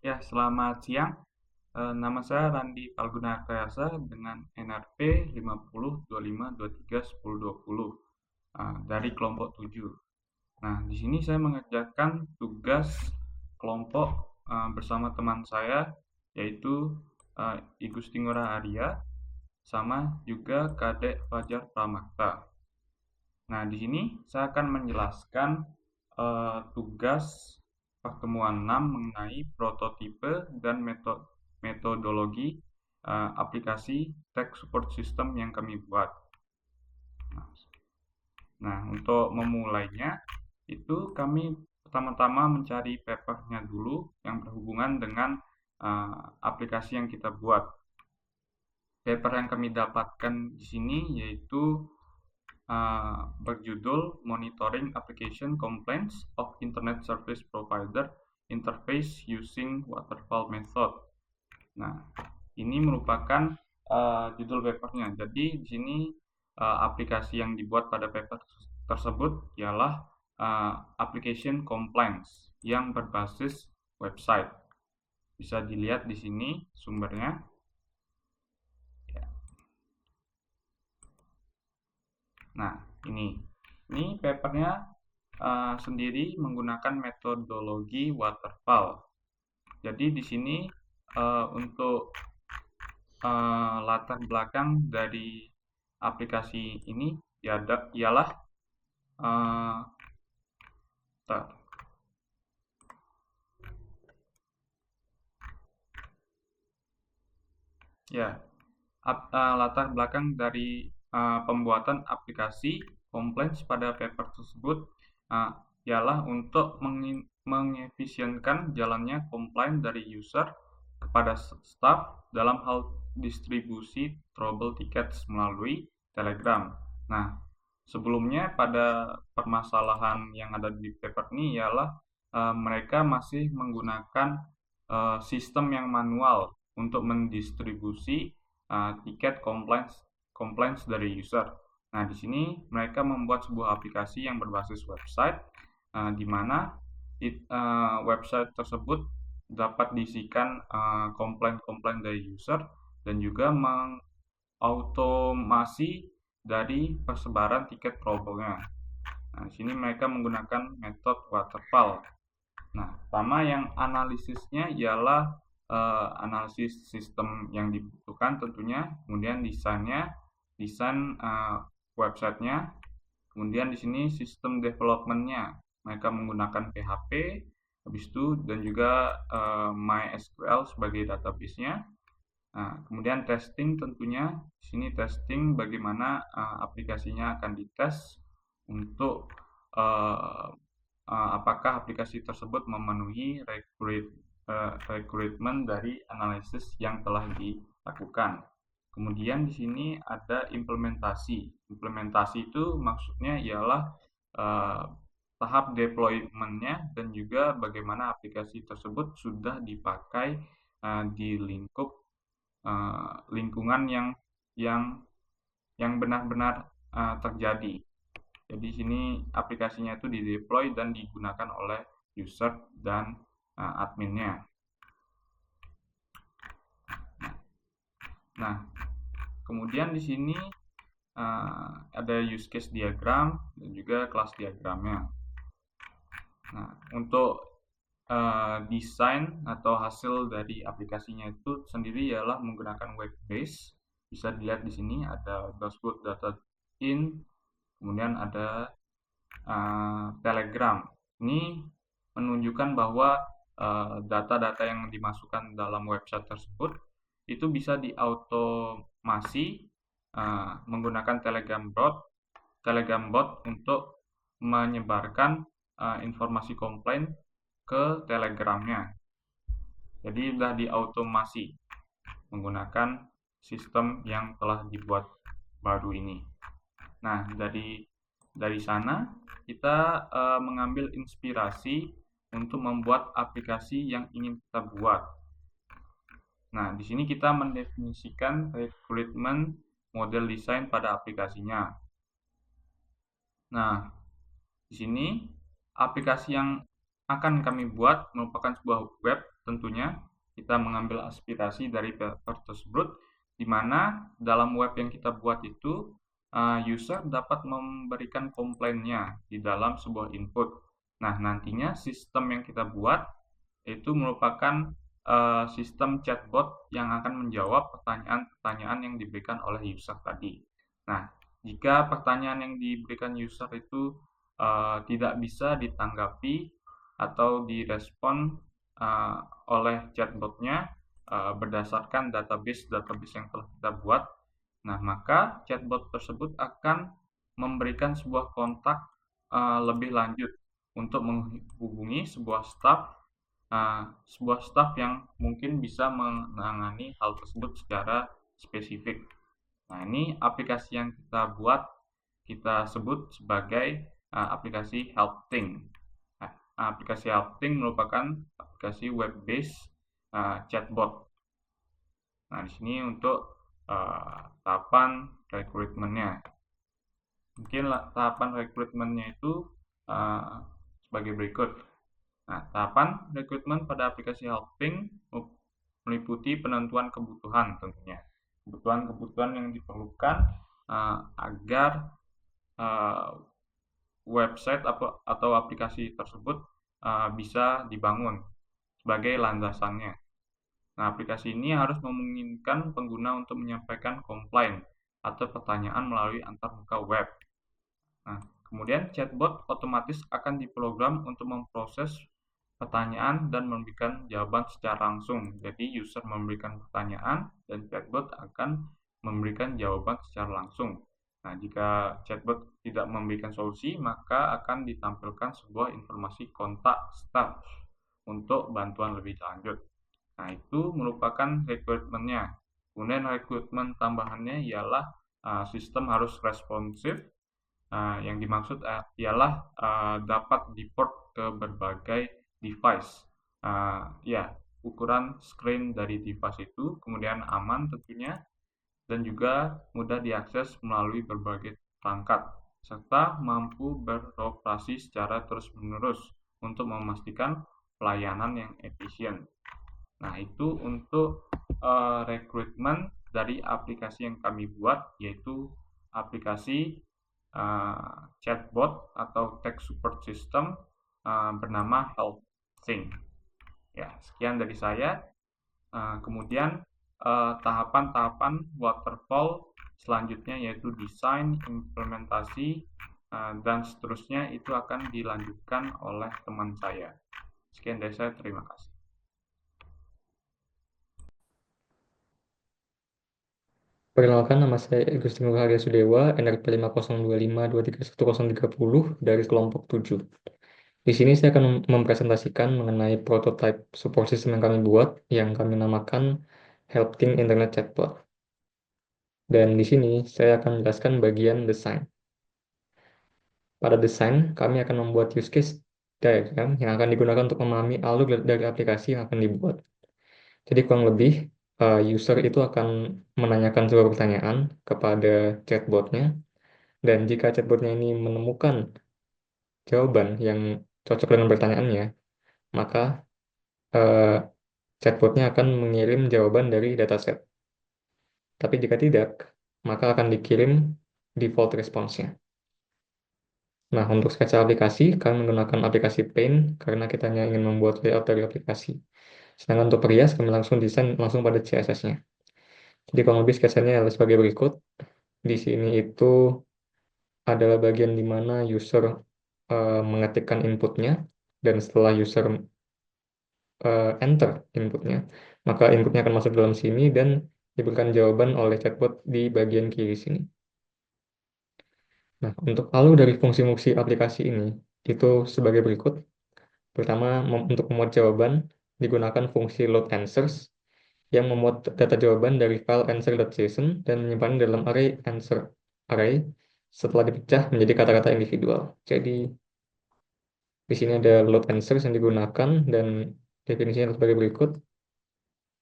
Ya, selamat siang. Nama saya Randi Palguna Kayasa dengan NRP 5025231020 dari kelompok 7. Nah, di sini saya mengerjakan tugas kelompok bersama teman saya yaitu Igusti Ngurah Arya sama juga Kadek Fajar Pramakta. Nah, di sini saya akan menjelaskan tugas pertemuan 6 mengenai prototipe dan metodologi aplikasi Tech Support System yang kami buat. Nah, untuk memulainya, itu kami pertama-tama mencari papernya dulu yang berhubungan dengan aplikasi yang kita buat. Paper yang kami dapatkan di sini yaitu berjudul Monitoring Application Complaints of Internet Service Provider Interface Using Waterfall Method. Nah, ini merupakan judul papernya. Jadi di sini aplikasi yang dibuat pada paper tersebut ialah application complaints yang berbasis website. Bisa dilihat di sini sumbernya. Nah, ini papernya sendiri menggunakan metodologi waterfall. Jadi di sini untuk latar belakang dari aplikasi ini ialah latar belakang dari pembuatan aplikasi complaints pada paper tersebut ialah untuk mengefisienkan jalannya komplain dari user kepada staff dalam hal distribusi trouble tickets melalui Telegram. Nah, sebelumnya pada permasalahan yang ada di paper ini ialah mereka masih menggunakan sistem yang manual untuk mendistribusi tiket complaints dari user. Nah, di sini mereka membuat sebuah aplikasi yang berbasis website, di mana website tersebut dapat diisikan komplain dari user dan juga mengautomasi dari persebaran tiket trouble-nya. Nah, di sini mereka menggunakan metode waterfall. Nah, pertama yang analisisnya ialah analisis sistem yang dibutuhkan tentunya, kemudian desain websitenya, kemudian di sini sistem developmentnya, mereka menggunakan PHP, habis itu dan juga MySQL sebagai database-nya. Nah, kemudian testing tentunya, di sini testing bagaimana aplikasinya akan dites untuk apakah aplikasi tersebut memenuhi requirement dari analisis yang telah dilakukan. Kemudian di sini ada implementasi. Implementasi itu maksudnya ialah tahap deployment-nya dan juga bagaimana aplikasi tersebut sudah dipakai di lingkungan yang benar-benar terjadi. Jadi di sini aplikasinya itu di-deploy dan digunakan oleh user dan adminnya. Nah, kemudian di sini ada use case diagram dan juga class diagramnya. Nah, untuk desain atau hasil dari aplikasinya itu sendiri ialah menggunakan web base. Bisa dilihat di sini ada dashboard data in, kemudian ada Telegram. Ini menunjukkan bahwa data-data yang dimasukkan dalam website tersebut itu bisa diautomasi menggunakan Telegram bot untuk menyebarkan informasi komplain ke Telegramnya. Jadi sudah diautomasi menggunakan sistem yang telah dibuat baru ini. Nah, dari sana kita mengambil inspirasi untuk membuat aplikasi yang ingin kita buat. Nah, di sini kita mendefinisikan requirement model desain pada aplikasinya. Nah, di sini aplikasi yang akan kami buat merupakan sebuah web tentunya kita mengambil aspirasi dari paper tersebut, di mana dalam web yang kita buat itu user dapat memberikan komplainnya di dalam sebuah input. Nah, nantinya sistem yang kita buat itu merupakan sistem chatbot yang akan menjawab pertanyaan-pertanyaan yang diberikan oleh user tadi. Nah, jika pertanyaan yang diberikan user itu tidak bisa ditanggapi atau direspon uh, oleh chatbotnya berdasarkan database yang telah kita buat, nah maka chatbot tersebut akan memberikan sebuah kontak lebih lanjut untuk menghubungi sebuah staff yang mungkin bisa menangani hal tersebut secara spesifik. Nah, ini aplikasi yang kita buat, kita sebut sebagai aplikasi HelpThing. Nah, aplikasi HelpThing merupakan aplikasi web-based chatbot. Nah, di sini untuk tahapan rekrutmennya. Mungkin tahapan rekrutmennya itu sebagai berikut. Nah, tahapan rekrutmen pada aplikasi Helping meliputi penentuan kebutuhan tentunya. Kebutuhan-kebutuhan yang diperlukan agar website atau aplikasi tersebut bisa dibangun sebagai landasannya. Nah, aplikasi ini harus memungkinkan pengguna untuk menyampaikan komplain atau pertanyaan melalui antarmuka web. Nah, kemudian chatbot otomatis akan diprogram untuk memproses pertanyaan dan memberikan jawaban secara langsung. Jadi user memberikan pertanyaan dan chatbot akan memberikan jawaban secara langsung. Nah, jika chatbot tidak memberikan solusi, maka akan ditampilkan sebuah informasi kontak staff untuk bantuan lebih lanjut. Nah, itu merupakan rekrutmennya. Kemudian rekrutmen tambahannya ialah sistem harus responsif. Yang dimaksud ialah dapat di-port ke berbagai device. Ya, ukuran screen dari device itu kemudian aman tentunya dan juga mudah diakses melalui berbagai perangkat serta mampu beroperasi secara terus-menerus untuk memastikan pelayanan yang efisien. Nah, itu untuk rekrutmen dari aplikasi yang kami buat, yaitu aplikasi chatbot atau text support system bernama HelpSync. Ya, sekian dari saya. Kemudian tahapan-tahapan waterfall selanjutnya yaitu desain, implementasi, dan seterusnya itu akan dilanjutkan oleh teman saya. Sekian dari saya, terima kasih. Perkenalkan, nama saya Gusti Nur Harya Sudewa, NRP 50252311030 dari kelompok 7. Di sini saya akan mempresentasikan mengenai prototype support system yang kami buat, yang kami namakan Helping Internet Chatbot. Dan di sini saya akan menjelaskan bagian desain. Pada desain, kami akan membuat use case diagram yang akan digunakan untuk memahami alur dari aplikasi yang akan dibuat. Jadi kurang lebih, user itu akan menanyakan sebuah pertanyaan kepada chatbotnya, dan jika chatbotnya ini menemukan jawaban yang cocok dengan pertanyaannya, maka eh, chatbotnya akan mengirim jawaban dari dataset. Tapi jika tidak, maka akan dikirim default response-nya. Nah, untuk sketsa aplikasi, kami menggunakan aplikasi Paint karena kita hanya ingin membuat layout dari aplikasi. Sedangkan untuk perias, kami langsung desain langsung pada CSS-nya. Jadi kurang lebih sketsanya adalah sebagai berikut. Di sini itu adalah bagian di mana user mengetikkan inputnya, dan setelah user enter inputnya, maka inputnya akan masuk dalam sini dan diberikan jawaban oleh chatbot di bagian kiri sini. Nah, untuk alur dari fungsi-fungsi aplikasi ini itu sebagai berikut. Pertama, untuk memuat jawaban digunakan fungsi load answers yang memuat data jawaban dari file answer.json dan menyimpan dalam array answer array setelah dipecah menjadi kata-kata individual. Jadi di sini ada load answers yang digunakan dan definisinya sebagai berikut.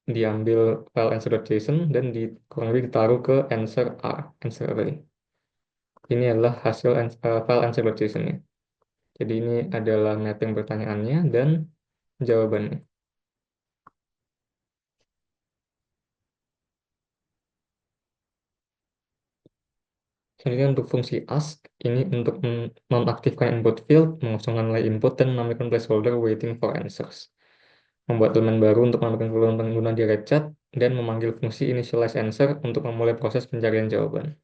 Diambil file answer.json dan kurang lebih ditaruh ke answer array. Ini adalah hasil file answer.json-nya. Jadi ini adalah mapping pertanyaannya dan jawabannya. Ini kan untuk fungsi ask, ini untuk mengaktifkan input field, mengosongkan nilai input, dan menambahkan placeholder waiting for answers. Membuat elemen baru untuk menambahkan keluhan pengguna di red chat, dan memanggil fungsi initialize answer untuk memulai proses pencarian jawaban.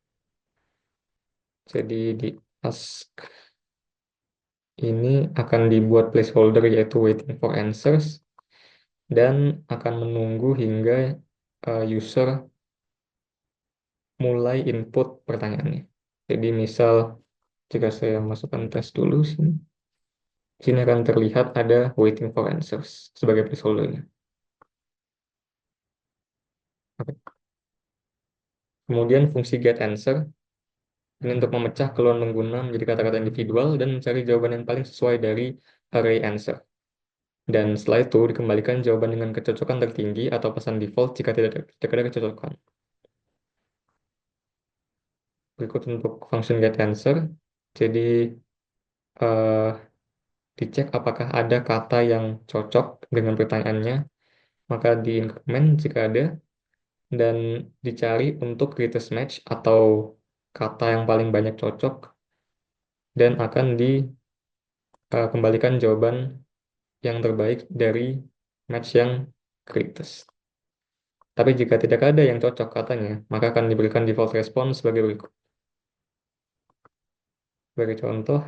Jadi di ask ini akan dibuat placeholder yaitu waiting for answers, dan akan menunggu hingga user mulai input pertanyaannya. Jadi misal jika saya masukkan tes dulu sini akan terlihat ada waiting for answers sebagai placeholdernya. Oke. Kemudian fungsi get answer ini untuk memecah keluhan pengguna menjadi kata-kata individual dan mencari jawaban yang paling sesuai dari array answer. Dan setelah itu dikembalikan jawaban dengan kecocokan tertinggi atau pesan default jika tidak ada kecocokan. Berikut untuk function get answer. Jadi eh, dicek apakah ada kata yang cocok dengan pertanyaannya, maka di-increment jika ada, dan dicari untuk greatest match atau kata yang paling banyak cocok, dan akan dikembalikan jawaban yang terbaik dari match yang greatest. Tapi jika tidak ada yang cocok katanya, maka akan diberikan default response sebagai berikut. Sebagai contoh,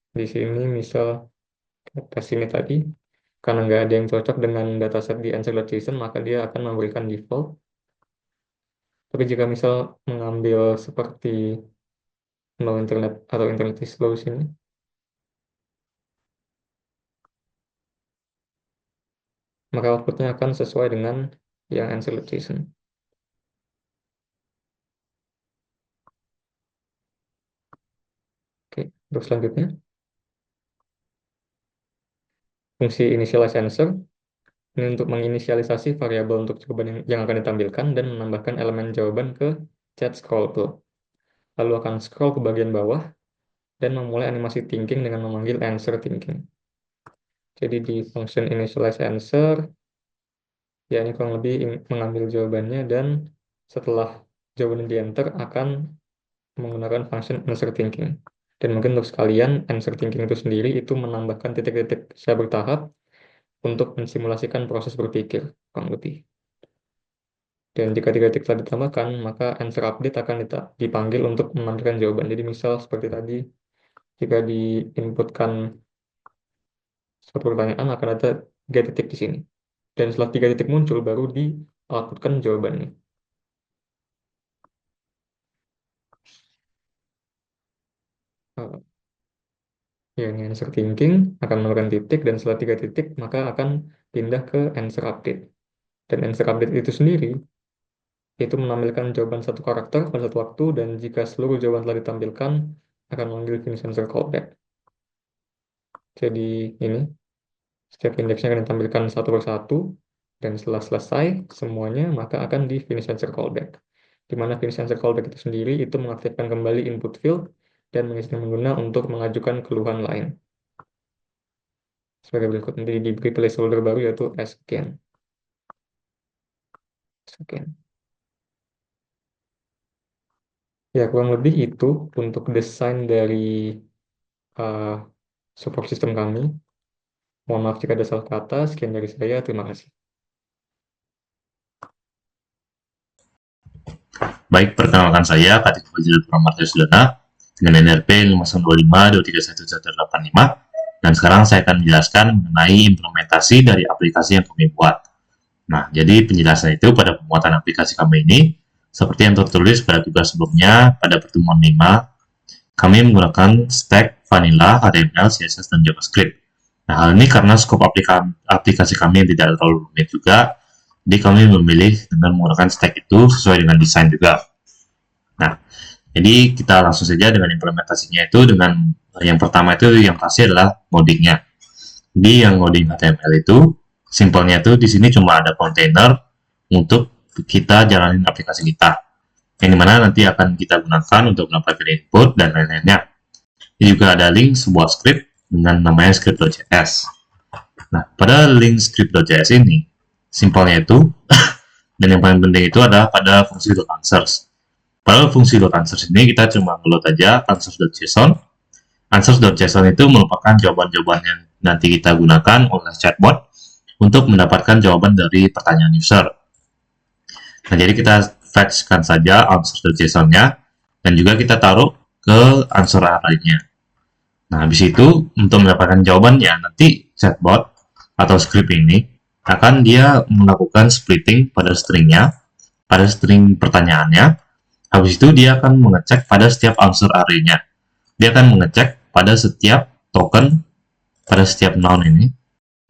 di sini misal tes ini tadi, karena nggak ada yang cocok dengan dataset di answer.json, maka dia akan memberikan default. Tapi jika misal mengambil seperti no internet atau internet is slow sini, maka outputnya akan sesuai dengan yang answer.json. Oke, terus selanjutnya, fungsi initialize answer ini untuk menginisialisasi variabel untuk jawaban yang akan ditampilkan dan menambahkan elemen jawaban ke chat scrollable. Lalu akan scroll ke bagian bawah dan memulai animasi thinking dengan memanggil answer thinking. Jadi di function initialize answer, ya ini kurang lebih mengambil jawabannya, dan setelah jawaban di enter akan menggunakan function answer thinking. Dan mungkin untuk sekalian, answer thinking itu sendiri itu menambahkan titik-titik secara bertahap untuk mensimulasikan proses berpikir, kurang lebih. Dan jika titik-titik telah ditambahkan, maka answer update akan dipanggil untuk menampilkan jawaban. Jadi misal seperti tadi, jika diinputkan suatu pertanyaan akan ada 3 titik di sini. Dan setelah 3 titik muncul, baru di-outputkan jawabannya. Ya, ini answer thinking akan melakukan titik, dan setelah 3 titik, maka akan pindah ke answer update. Dan answer update itu sendiri, itu menampilkan jawaban satu karakter pada satu waktu, dan jika seluruh jawaban telah ditampilkan, akan memanggil finish answer callback. Jadi ini, setiap indeksnya akan ditampilkan satu persatu, dan setelah selesai semuanya, maka akan di finish answer callback. Di mana finish answer callback itu sendiri itu mengaktifkan kembali input field dan mengizinkan pengguna untuk mengajukan keluhan lain. Sebagai berikut, nanti diberi placeholder baru yaitu ask again. Ya, kurang lebih itu untuk desain dari support system kami. Mohon maaf jika ada salah kata. Sekian dari saya. Terima kasih. Baik, perkenalkan saya Katik Fajil Pramata Sudana dengan NRP 5125231185, dan sekarang saya akan menjelaskan mengenai implementasi dari aplikasi yang kami buat. Nah, jadi penjelasan itu pada pembuatan aplikasi kami ini seperti yang tertulis pada tugas sebelumnya pada pertemuan 5, kami menggunakan stack vanilla, HTML, CSS, dan JavaScript. Nah, hal ini karena skop aplikasi kami yang tidak terlalu rumit juga, jadi kami memilih dengan menggunakan stack itu sesuai dengan desain juga. Nah, jadi kita langsung saja dengan implementasinya itu dengan yang pertama itu yang pasti adalah ngodingnya. Jadi yang ngoding HTML itu simpelnya itu di sini cuma ada kontainer untuk kita jalanin aplikasi kita, yang dimana nanti akan kita gunakan untuk mendapatkan input dan lain-lainnya. Ini juga ada link sebuah script dengan namanya script.js. Nah, pada link script.js ini, simpelnya itu, dan yang paling penting itu adalah pada fungsi answers. Padahal fungsi load answers ini kita cuma load aja answers.json. Answers.json itu merupakan jawaban-jawaban yang nanti kita gunakan oleh chatbot untuk mendapatkan jawaban dari pertanyaan user. Nah, jadi kita fetchkan saja answers.json-nya dan juga kita taruh ke answer array-nya. Nah, habis itu untuk mendapatkan jawabannya, nanti chatbot atau script ini akan dia melakukan splitting pada stringnya, pada string pertanyaannya. Habis itu dia akan mengecek pada setiap answer array-nya. Dia akan mengecek pada setiap token, pada setiap noun ini,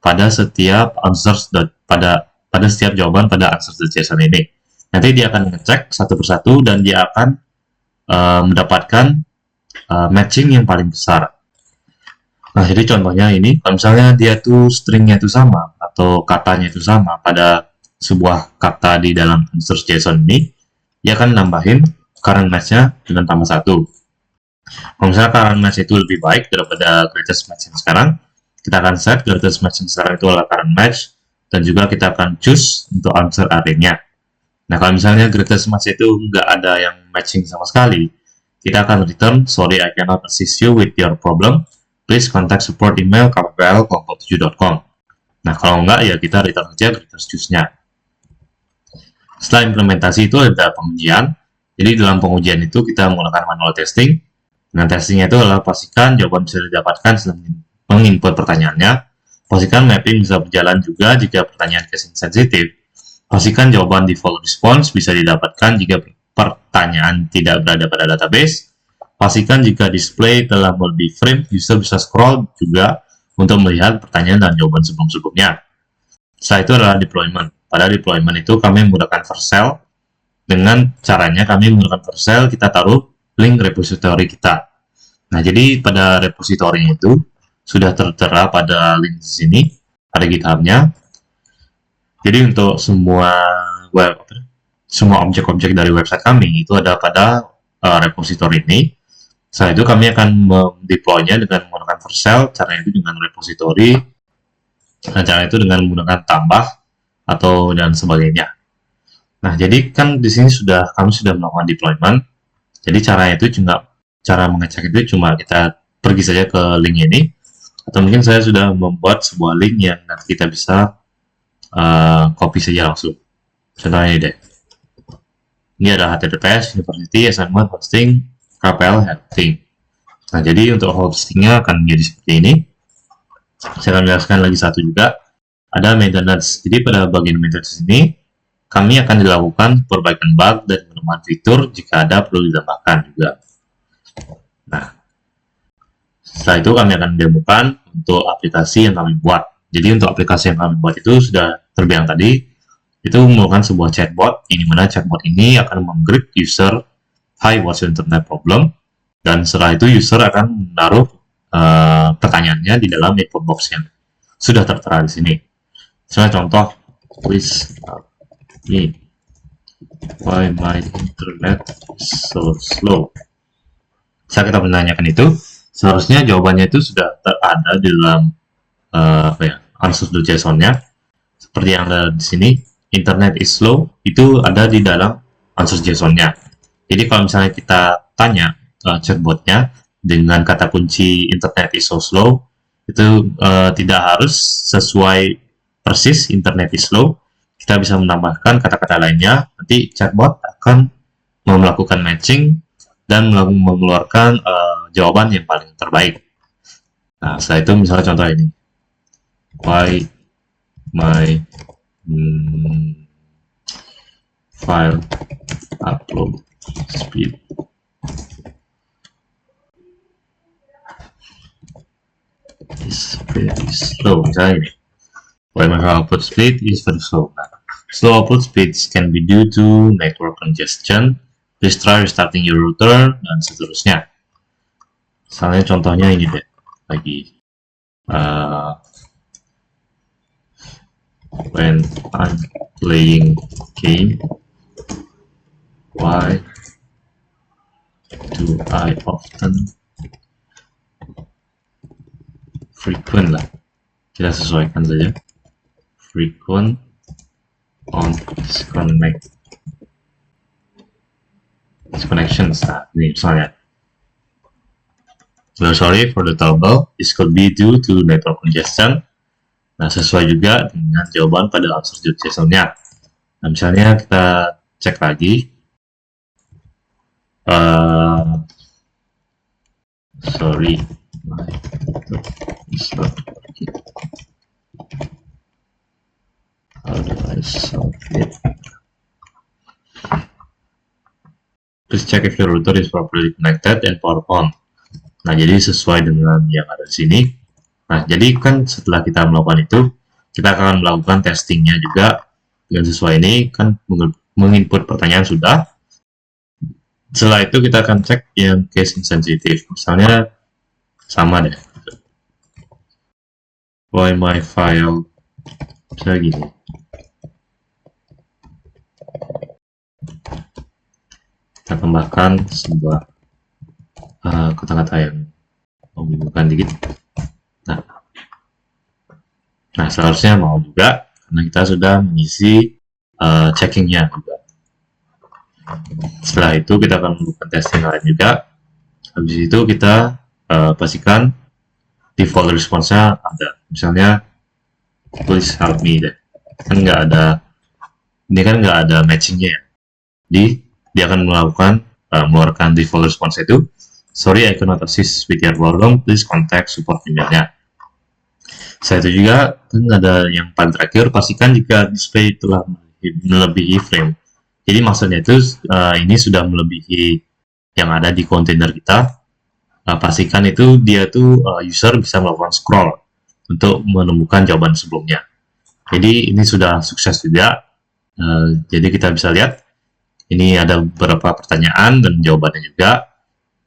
pada setiap answers pada setiap jawaban pada answers.json ini. Nanti dia akan mengecek satu persatu dan dia akan mendapatkan matching yang paling besar. Nah, jadi contohnya ini, kalau misalnya dia tuh stringnya itu sama atau katanya itu sama pada sebuah kata di dalam answers.json ini, dia akan nambahin current match-nya dengan tambah 1. Kalau misalnya current match itu lebih baik daripada greatest match yang sekarang, kita akan set greatest match yang sekarang itu adalah current match, dan juga kita akan choose untuk answer array-nya. Nah, kalau misalnya greatest match itu nggak ada yang matching sama sekali, kita akan return, sorry I cannot assist you with your problem, please contact support email kppl@kelompok7.com. Nah, kalau nggak ya kita return aja greatest choose-nya. Setelah implementasi itu ada pengujian. Jadi dalam pengujian itu kita menggunakan manual testing. Nah, testingnya itu adalah pastikan jawaban bisa didapatkan setelah menginput pertanyaannya. Pastikan mapping bisa berjalan juga jika pertanyaan casing sensitif. Pastikan jawaban default response bisa didapatkan jika pertanyaan tidak berada pada database. Pastikan jika display telah melebihi frame, user bisa scroll juga untuk melihat pertanyaan dan jawaban sebelum-sebelumnya. Setelah itu adalah deployment. Pada deployment itu kami menggunakan Vercel. Dengan caranya kami menggunakan Vercel, kita taruh link repository kita. Nah, jadi pada repository itu sudah tertera pada link di sini, ada GitHub-nya. Jadi untuk semua objek-objek dari website kami itu ada pada repository ini. Setelah itu kami akan mendeploy-nya dengan menggunakan Vercel, caranya itu dengan repository, dan cara itu dengan menggunakan tambah atau dan sebagainya. Nah, jadi kan di sini kami sudah melakukan deployment. Jadi caranya itu cara mengecek itu cuma kita pergi saja ke link ini, atau mungkin saya sudah membuat sebuah link yang nanti kita bisa copy saja langsung. Contohnya ini deh. Ini ada HTTPS University Assignment Hosting KPL Hosting. Nah, jadi untuk hostingnya akan menjadi seperti ini. Saya akan jelaskan lagi satu juga. Ada maintenance. Jadi pada bagian maintenance ini kami akan dilakukan perbaikan bug dan penambahan fitur jika ada perlu ditambahkan juga. Nah, setelah itu kami akan demokan untuk aplikasi yang kami buat. Jadi untuk aplikasi yang kami buat itu sudah terbilang tadi, itu merupakan sebuah chatbot, ini mana chatbot ini akan meng-greet user, "Hi, what's your internet problem?" Dan setelah itu user akan menaruh pertanyaannya di dalam input box yang sudah tertera di sini. Misalnya contoh, please me, why my internet is so slow. Saat kita menanyakan itu, seharusnya jawabannya itu sudah ada di dalam answers.json-nya. Seperti yang ada di sini, internet is slow, itu ada di dalam answers.json-nya. Jadi kalau misalnya kita tanya chatbot-nya dengan kata kunci internet is so slow, itu tidak harus sesuai persis internet is slow. Kita bisa menambahkan kata-kata lainnya, nanti chatbot akan melakukan matching dan mengeluarkan jawaban yang paling terbaik. Nah, setelah itu misalnya contoh ini, why my file upload speed is very slow. Misalnya ini, why my file upload speed is very slow. Nah, slow upload speeds can be due to network congestion. Please try restarting your router, dan seterusnya. Misalnya contohnya ini deh, lagi. When I'm playing game, why do I often frequent lah. Kita sesuaikan saja. Frequent on disconnect. connections. Nah, ini misalnya. We're sorry for the trouble. This could be due to network congestion. Nah, sesuai juga dengan jawaban pada answer JSON-nya. Nah, misalnya kita cek lagi. Sorry, how do I solve it? Please check if your router is properly connected and power on. Nah, jadi sesuai dengan yang ada di sini. Nah, jadi kan setelah kita melakukan itu, kita akan melakukan testingnya juga dengan sesuai ini, kan menginput pertanyaan sudah. Setelah itu kita akan cek yang case insensitive. Misalnya sama deh. Why my file misalnya gini. Kita tambahkan sebuah kata-kata yang membingungkan dikit. Nah, seharusnya mau juga karena kita sudah mengisi checkingnya juga. Setelah itu kita akan melakukan testing lain juga. Habis itu kita pastikan default response-nya ada. Misalnya please help me deh. Kan nggak ada, ini kan nggak ada matchingnya ya. Jadi dia akan melakukan mengeluarkan default response itu. Sorry, I cannot assist with your problem. Please contact support emailnya. Setelah itu juga kan ada yang paling terakhir, pastikan jika display telah melebihi frame. Jadi maksudnya itu ini sudah melebihi yang ada di kontainer kita. Pastikan itu dia tuh user bisa melakukan scroll untuk menemukan jawaban sebelumnya. Jadi ini sudah sukses juga. Jadi kita bisa lihat ini ada beberapa pertanyaan dan jawabannya juga.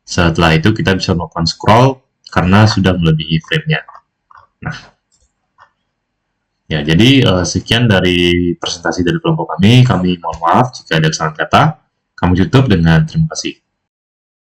Setelah itu kita bisa melakukan scroll karena sudah melebihi frame-nya. Nah, ya, jadi sekian dari presentasi dari kelompok kami. Kami mohon maaf jika ada kesalahan kata. Kami tutup dengan terima kasih.